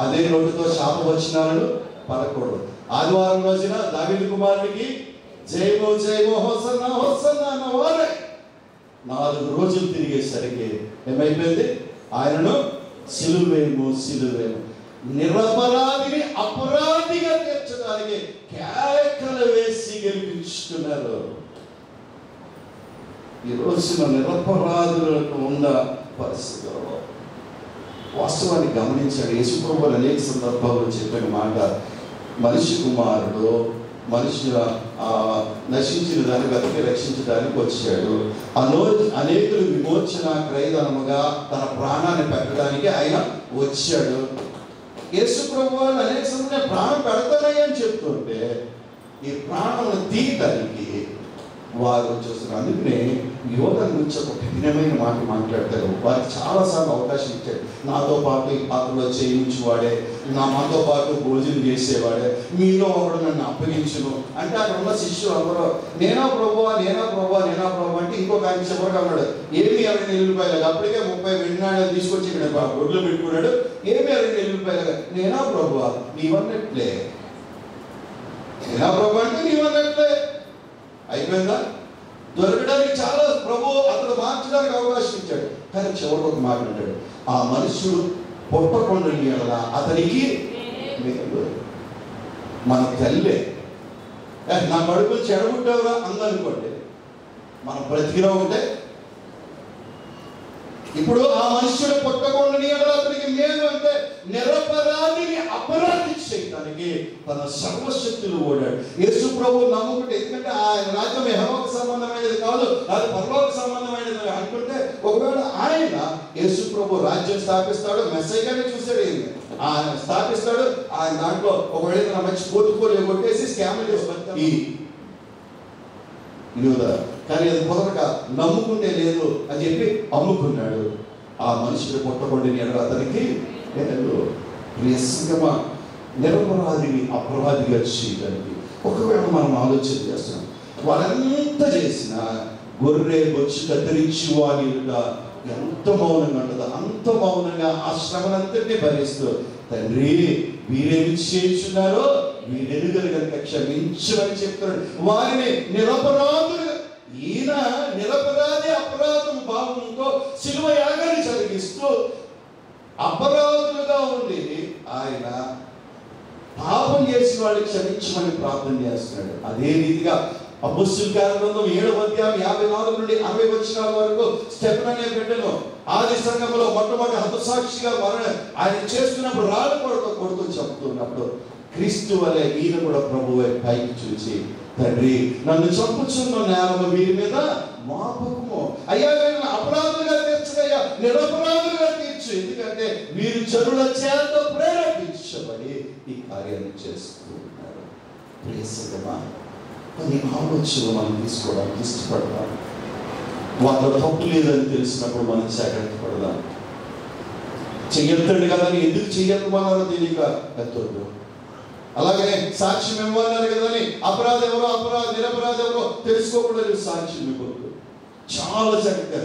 అదే నోటితో శాపవచనాలను పలకూడదు. ఆదివారం రోజున దావీదు కుమారునికి జయమో జయమో హోసన్నా హోసన్నా అన్న వారే 4 రోజులు తిరిగేసరికి ఏమైపోయింది? ఆయనను సిలువేమో నిరపరాధిని అపరాధిగా తీర్చడానికి కేకలు వేసి గెలిపించుకున్నారు. ఈ రోజున నిరపరాధులకు ఉన్న పరిస్థితుల్లో వాస్తవాన్ని గమనించాడు. యేసు ప్రభువు అనేక సందర్భాల్లో చెప్పిన మాట, మనిషి కుమారుడు మనుషుల నశించిన దాన్ని బతికి రక్షించడానికి వచ్చాడు. అనేకులు విమోచన క్రయధనముగా తన ప్రాణాన్ని పెట్టడానికి ఆయన వచ్చాడు. యేసు ప్రభువు అనేక సమయంలో ప్రాణం పెడతానని అని చెప్తుంటే ఈ ప్రాణం తీయటానికి వారు చూస్తున్నారు. అందుకనే యోధన గురించి ఒక కఠినమైన మాట మాట్లాడతారు. వారికి చాలాసార్లు అవకాశం ఇచ్చాడు. నాతో పాటు ఈ పాత్రలో చేయించువాడే, మాతో పాటు భోజనం చేసేవాడే, మీలో ఒకడు నన్ను అప్పగించును అంటే అక్కడ ఉన్న శిష్యులు అందరూ నేనా ప్రభువా అంటే ఇంకొక ఆయన చివరిగా ఉన్నాడు, ఏమి 2 ఎల్లుల్లిపాయలు, అప్పటికే 30 వెండి నాణ్యాలు తీసుకొచ్చి ఇక్కడ గొడ్లు పెట్టుకున్నాడు. ఏమి 2 ఎల్లుల్లిపాయలు, నేనా ప్రభువా నీవన్నట్లే, నేనా ప్రభు అంటే నీవన్నట్లే. అయిపోయిందా? దొరకడానికి చాలా ప్రభు అతను మార్చడానికి అవకాశం ఇచ్చాడు. కానీ చివరికి ఒక మాట అంటాడు, ఆ మనుషుడు పొట్టకుండా అతనికి మన తల్లే నా కడుపులు చెడగొట్టావురా అందనుకోండి, మనం బ్రతికిలో ఉంటే ఇప్పుడు ఆ మనుషుడు పుట్టకుండా అతనికి మేలు అంటే నిరపరాధిని అపరాధి చేయడానికి తన సర్వశక్తులు ఓడాడు. యేసు ప్రభు నమ్ముకుంటే, ఎందుకంటే ఆయన రాజ్యం యెహోవాకు సంబంధమైనది కాదు, అది పరలోక సంబంధమైనది అనుకుంటే ఒకవేళ ఆయన యేసు ప్రభు రాజ్యం స్థాపిస్తాడు, మెస్సయ్యగానే చూసాడు, ఆయన స్థాపిస్తాడు. ఆయన దాంట్లో ఒకవేళ మంచి కోతుకోలు కొట్టేసి స్కామ్లు చేసి కానీ అది కుదరక నమ్ముకుంటే లేదు అని చెప్పి అమ్ముకున్నాడు. ఆ మనుషుడు పుట్టకుండా అతనికి నిరపరాధిని అపరాధిగా చేయడానికి ఒకవేళ మనం ఆలోచన చేస్తున్నాం, వాళ్ళంతా చేసిన గొర్రె బొచ్చు కత్తిరించి వాడిగా ఎంత మౌనంగా ఉంటుందో అంత మౌనంగా ఆ శ్రమనంతటినీ భరిస్తూ, తండ్రి వీరేమి చేయించున్నారో వీరెలుగలు కనుక క్షమించమని చెప్తున్నాడు. వారిని నిరపరాధులుగా, ఈయన నిరపరాధి అపరాధం భావంతో శిలువ యాగాన్ని జరిగిస్తూ అపరాధులుగా ఉండి ఆయన పాపం చేసి వాడిని క్షమించమని ప్రార్థన చేస్తున్నాడు. అదే రీతిగా అపొస్తలుల కార్యగ్రంథం 7వ అధ్యాయం 54 నుండి 60 వచనాల వరకు స్టెఫెను అనే బిడ్డను ఆది సంఘములో మొట్టమొదటి హతసాక్షిగా ఆయన చేస్తున్నప్పుడు రాళ్ళు కొడుతూ చెప్తున్నప్పుడు క్రీస్తు వలె ఈయన కూడా ప్రభువు పైకి చూసి, తండ్రి నన్ను చంపుచున్న నేరము వీరి మీద మోపకము, అయ్యా నేను అపరాధులుగా తీర్చగయ్యా, నిరపరాధులుగా తీర్చు, ఎందుకంటే వీరు జనుల చేత ప్రేరేపించబడి ఈ కార్యాన్ని చేస్తూ ఉన్నారు. ప్రియసంగమా, కొన్ని ఆలోచనలు మనం తీసుకోవడానికి ఇష్టపడదాం. వాళ్ళ తప్పు లేదని తెలిసినప్పుడు మనం జాగ్రత్త పడదాం. చెయ్యొద్దండి కదా అని ఎందుకు చెయ్యమన్నారో తెలియక ఎత్తొద్దు. అలాగనే సాక్ష్యం ఇవ్వన్నారు కదా అని అపరాధం ఎవరో నిరపరాధం ఎవరో తెలుసుకోకుండా సాక్ష్యం ఇవ్వద్దు. చాలా చక్కగా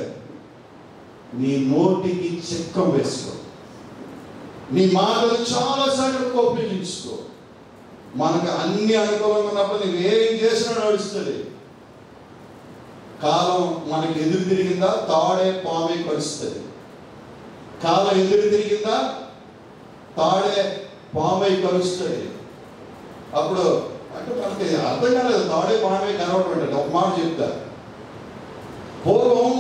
నీ నోటికి చెక్కం వేసుకో, నీ మాటలు చాలా చక్కగా ఉపయోగించుకో. మనకు అన్ని అనుకూలంగా ఉన్నప్పుడు నువ్వేం చేసినా నడుస్తుంది. కాలం మనకి ఎదురు తిరిగిందా తాడే పామే కలుస్తుంది. కాలం ఎదురు తిరిగిందా తాడే పామే కలుస్తుంది. అప్పుడు అంటే మనకి అర్థం కాలేదు, తాడే పామే కనవడం అంటే. ఒక మాట చెప్తా, పూర్వం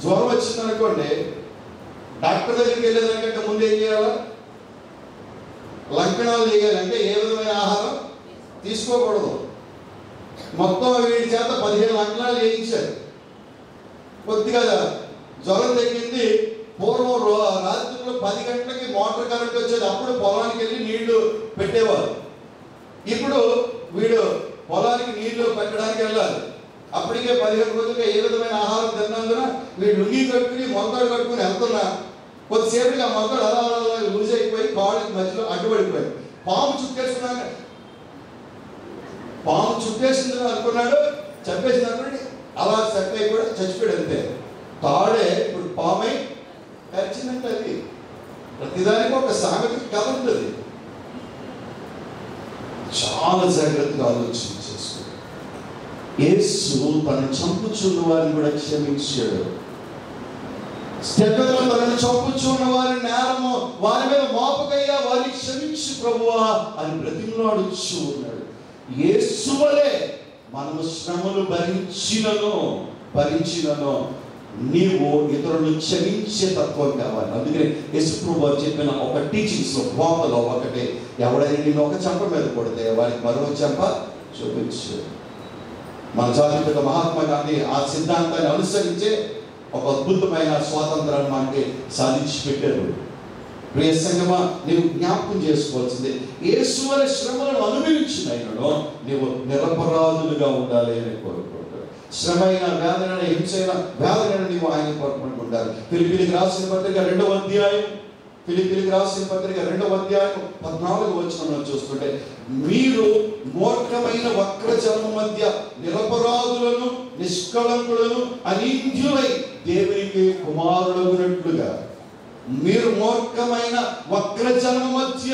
జ్వరం వచ్చిందనుకోండి, డాక్టర్ దగ్గరికి వెళ్ళేదానికంటే ముందు ఏం చేయాలా? లంకణాలు చేయాలంటే ఏ విధమైన ఆహారం తీసుకోకూడదు. మొత్తం వీడి చేత 15 లంకణాలు చేయించారు. కొద్దిగా జ్వరం తగ్గింది. పూర్వం రాత్రిలో 10 గంటలకి మోటార్ కరెంట్ వచ్చేది, అప్పుడు పొలానికి వెళ్ళి నీళ్లు పెట్టేవారు. ఇప్పుడు వీడు పొలానికి నీళ్లు పెట్టడానికి వెళ్ళాలి, అప్పటికే 15 రోజులుగా ఏ విధమైన ఆహారం తిన్నందున వీడు లుంగి కట్టుకుని మొత్తడు కట్టుకుని వెళ్తున్నా కొద్దిసేపటికి ఆ మొత్తడు అలా లూజ్ అయిపోయి కాళ్ళకి మధ్యలో అడ్డుపడిపోయి పాము చుట్టేసింది అనుకున్నాడు, చంపేసింది అనుకోండి, అలా సెట్ అయి కూడా చచ్చిపోయాడు అంతే. తాడే ఇప్పుడు పామై కరిచిందంటే అది ప్రతిదానికి ఒక సామెత కథ ఉంటుంది. చాలా జాగ్రత్తగా ఆలోచన చేసుకో. యేసు తను చంపుచున్న వారిని కూడా క్షమించాడు. స్టెఫెను తనను చంపుచున్న వారి నేరము వారి మీద మోపకయ్యా, వారిని క్షమించు ప్రభువా అని బ్రతిమలాడుచు ఉన్నాడు. యేసు వలె మనము శ్రమలు భరించినను నీవు ఇతరులను క్షమించే తత్వం కావాలి. అందుకని యేసు ప్రభువు చెప్పిన ఒక టీచింగ్స్ బోధలో ఒకటి, ఎవడైనా నిన్ను ఒక చెంప మీద కొడితే వారికి మరో చెంప చూపించు. మన జాతిపిత మహాత్మా గాంధీ ఆ సిద్ధాంతాన్ని అనుసరించే ఒక అద్భుతమైన స్వాతంత్రాన్ని మనకి సాధించి పెట్టారు. ప్రియ సంగమా, నీవు జ్ఞాపకం చేసుకోవాల్సిందే, యేసు వారి శ్రమలను అనుభవించిన ఆయనను నీవు నిరపరాధులుగా ఉండాలి అని కోరుకుంటాడు. శ్రమైన వేదన, హింసైన వేదన నీవు ఆయన కోరుకుంటూ ఉండాలి. ఫిలిప్పీలకు రాసిన పత్రిక 2వ అధ్యాయం 14వ వచనంలో చూస్తుంటే, మీరు మూర్ఖమైన వక్రజనము మధ్య నిరపరాధులను నిష్కళంకులను అనీంద్యులై దేవునికి కుమారులగునట్లుగా. మీరు మూర్ఖమైన వక్రజనము మధ్య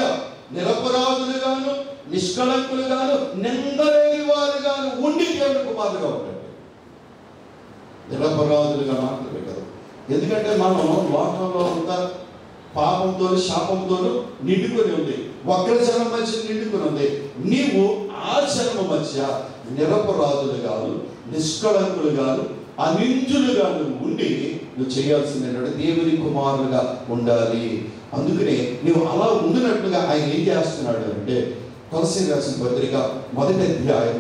నిరపరాధులుగాను నిష్కళంకులుగాను నిందలేని వారుగాను ఉండి దేవుని కుమారులుగా ఉండండి. నిరపరాధులుగా మాత్రమే కదా. ఎందుకంటే మనం లోకంలో అంతా పాపంతో శాపంతో నిండుకొని ఉంది, వక్రజనం మధ్య నిండుకొని ఉంది. నీవు ఆ జన్మ మధ్య నిరపరాధులు కాదు, నిష్కళంకులు కాదు, అనింజులుగా నువ్వు ఉండి నువ్వు చేయాల్సింది ఏంటంటే దేవుని కుమారులుగా ఉండాలి. అందుకనే నువ్వు అలా ఉండినట్లుగా ఆయన ఏం చేస్తున్నాడు అంటే, కొలస్సీయులకు రాసిన పత్రిక 1వ అధ్యాయం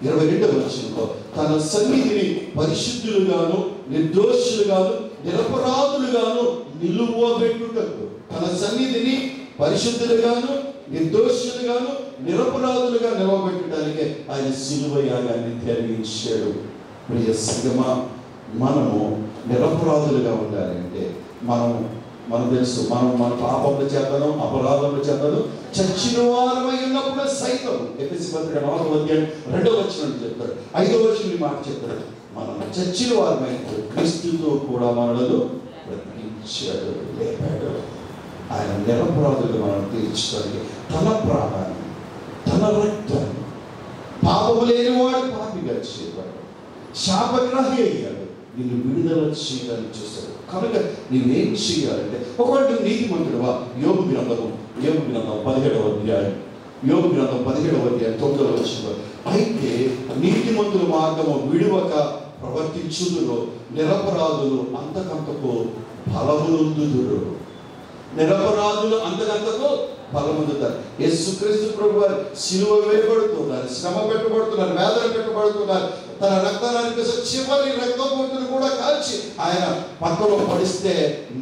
22వ వచనంలో తన సన్నిధిని పరిశుద్ధులుగాను నిర్దోషులుగాను నిరపరాధులుగాను నిలువబెట్టుటకు, తన సన్నిధిని పరిశుద్ధులుగాను నిర్దోషులుగాను నిరపరాధులుగా నిలవబెట్టడానికి ఆయన సిలువ యాగాన్ని జరిగించాడు. ప్రియ సంగమా, మనము నిరపరాధులుగా ఉండాలి అంటే మనం తెలుసు, మన పాపముల చేతను అపరాధముల చేతను చచ్చిన వారమై ఉన్నప్పుడు సైతం ఎఫెసీ పత్రిక 4వ అధ్యాయం 2వ వచనం చెప్తాడు, 5వ వచనం మాట చెప్తాడు, మనం చచ్చిన వారమై క్రీస్తుతో కూడా మనలను బ్రతికించాడు, లేపాడు. ఆయన నిరపరాధులు మనం తీర్చడానికి తన ప్రాణాన్ని, తన రక్తాన్ని, పాపము లేని వాడు పాపిగా చేయబడ్డాడు, శాపగ్రహి అయ్యాడు, నిన్ను విడుదల చేయడానికి చూస్తాడు. కనుక నువ్వేం చేయాలంటే, ఒకవేళ నువ్వు నీతిమంతుడువా, యోబు గ్రంథం 17వ అధ్యాయం 9వ వచనం, అయితే నీతిమంతుల మార్గము విడువక ప్రవర్తించుదురు, నిరపరాధులు అంతకంతకు బలమునందుదురు. నిరపరాధులు అంతకంతకు బలముందుతారు. యేసుక్రీస్తు ప్రభు వారు సిలువ వేయబడుతున్నారు, శ్రమ పెట్టబడుతున్నారు, వేదన పెట్టబడుతున్నారు. తన రక్తాన్ని అనిపిస్తే చివరి రక్తపోటును కూడా కాల్చి ఆయన పక్కలో పడిస్తే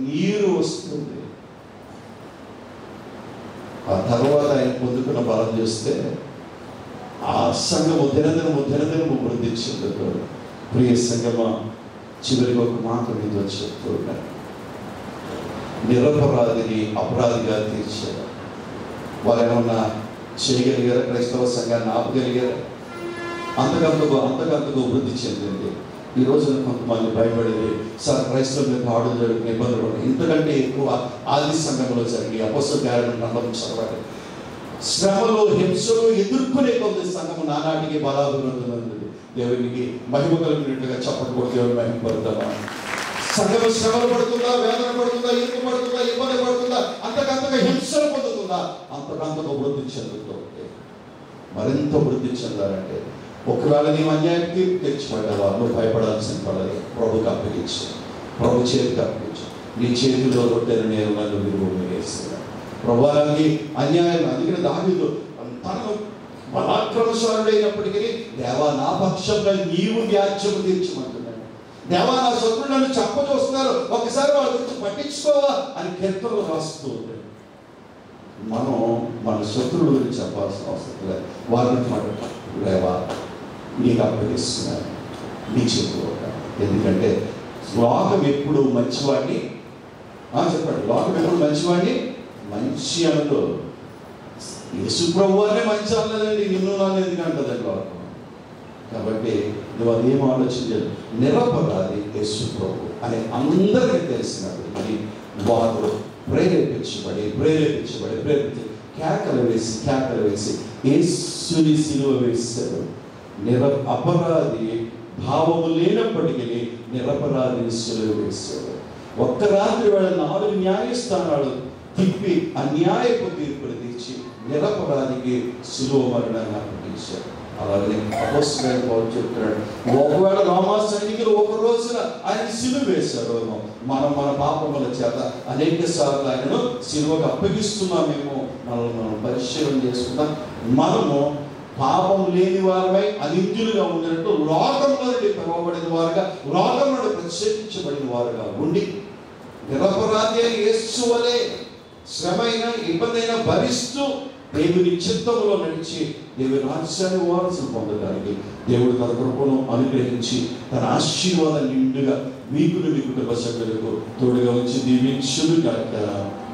నీరు వస్తుంది. ఆ తర్వాత ఆయన పొందుకున్న బలం చూస్తే ఆ సంఘము దినదినము వృద్ధి చెందుతాడు. ప్రియ సంఘమా, చివరికి ఒక మాట మీద చెప్తూ ఉన్నాను, నిరపరాధిని అపరాధిగా తీర్చారు. వారు ఏమన్నా చేయగలిగారా? క్రైస్తవ సంఘాన్ని ఆపగలిగారా? అంతకంతకు వృద్ధి చెందింది. ఈ రోజున కొంతమంది భయపడేది, సార్ క్రైస్తవుల పాడులు జరిగిన ఇబ్బందులు ఉన్నాయి. ఇంతకంటే ఎక్కువ ఆది సంఘంలో జరిగి అపోస్తలుల కార్యములను చదవాలి. శ్రమలు హింసలు ఎదుర్కొనే కొద్ది సంఘము నానాటికి బలాభివృద్ధి. దేవునికి మహిమ కలిగినట్లుగా చెప్పకూడదు. దేవుని మహిమ పడుతుందా? సంఘము శ్రమలు పడుతుందా, వేదన పడుతుందా, ఇరుకు పడుతుందా, ఇబ్బంది పడుతుందా, అంతకంతగా హింసలు పొందుతుందా? అంతకంతగా వృద్ధి చెందుతుంది. మరింత వృద్ధి చెందాలంటే ఒకవేళ నీవు అన్యాయం తీర్పు తెచ్చిపడ్డావా, నువ్వు భయపడాల్సిన పడదు. ప్రభుకి అప్పగించు, ప్రభు చేతికి అప్పగించు. నీ చేతిలో రొట్టెను నేను నన్ను విలువ వేస్తున్నాను. ప్రభువానికి అన్యాయం. అందుకని దావీదు తనను బలాక్రమశాలుడైనప్పటికీ, దేవా నా పక్షంగా నీవు వ్యాజ్యము తీర్చమంటున్నాడు. దేవా నా శత్రులు నన్ను చెప్పచూస్తున్నారు, ఒకసారి వాళ్ళ గురించి పట్టించుకోవా అని కీర్తనలు రాస్తూ ఉంటాడు. మనం మన శత్రువుల గురించి చెప్పాల్సిన అవసరం లేదు. వారిని మాట దేవా నీకు అప్పగిస్తున్నాను, నీ చేతిలో. ఎందుకంటే లోకం ఎప్పుడు మంచివాడిని చెప్పండి, లోకం ఎప్పుడు మంచివాడిని మంచి అనదు. యేసు ప్రభువానే మంచి అన్నదండి, నిన్ను నన్ను ఎందుకంటదండి లోకం. కాబట్టి నువ్వు అదేం ఆలోచించాలి. నిరపరాధి యేసు ప్రభు అని అందరికీ తెలిసినప్పటికీ వారు ప్రేరేపించబడి కేకలు వేసి యేసుని సిలువ వేశారు. అపరాధి భావము లేనప్పటికీ నిరపరాధిని సిలువ వేశాడు. ఒక్క రాత్రి వేళ 4 న్యాయస్థానాలు తిప్పి అన్యాయపు తీర్పులు తీర్చి నిరపరాధికి సిలువ మరణాన్ని అప్పగించారు. అలాగే అపోస్తలుడైన పౌలు చెప్తున్నాడు, ఒకవేళ రోమా సైనికులు ఒక రోజున ఆయన సిలువ వేశారు, మనం మన పాపముల చేత అనేక సార్లు ఆయనను సిలువకు అప్పగిస్తున్నామేమో మనం పరిశీలన చేసుకుందాం. మనము పాపం లేని వారమై అనింద్యులుగా ఉండినట్టు లోకంలో నుండి పిలువబడిన వారుగా, లోకం నుండి ప్రత్యేకించబడిన వారుగా ఉండి నిరపరాధి అయిన యేసు వలె శ్రమైన ఇబ్బంది అయినా భరిస్తూ దేవుని చిత్తములో నడిచి దేవుని రాజ్యాన్ని వారసులు పొందడానికి దేవుడు తన కృపను అనుగ్రహించి తన ఆశీర్వాదం నిండుగా మీకు మీ కుటుంబ సభ్యులకు తోడుగా వచ్చి దీవించును గాక.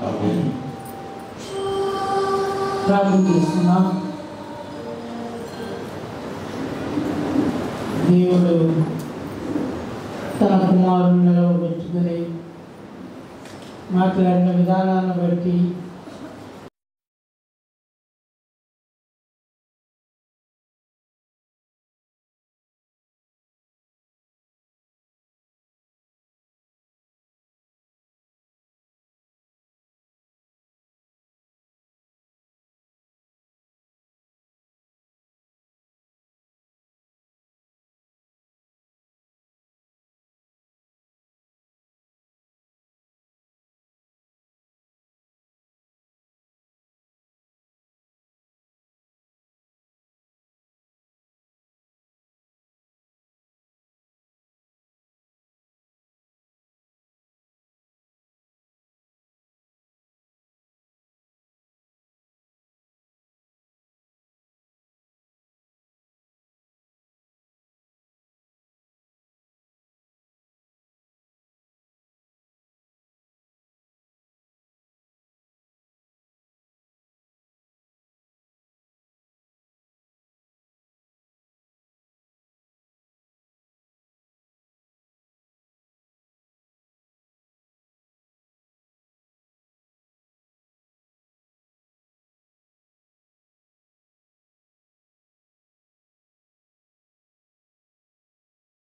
ఆమేన్. ప్రార్థన చేస్తున్నాం. దేవుడు తన కుమారుని నిలవబెట్టుకుని మాట్లాడిన విధానాన్ని బట్టి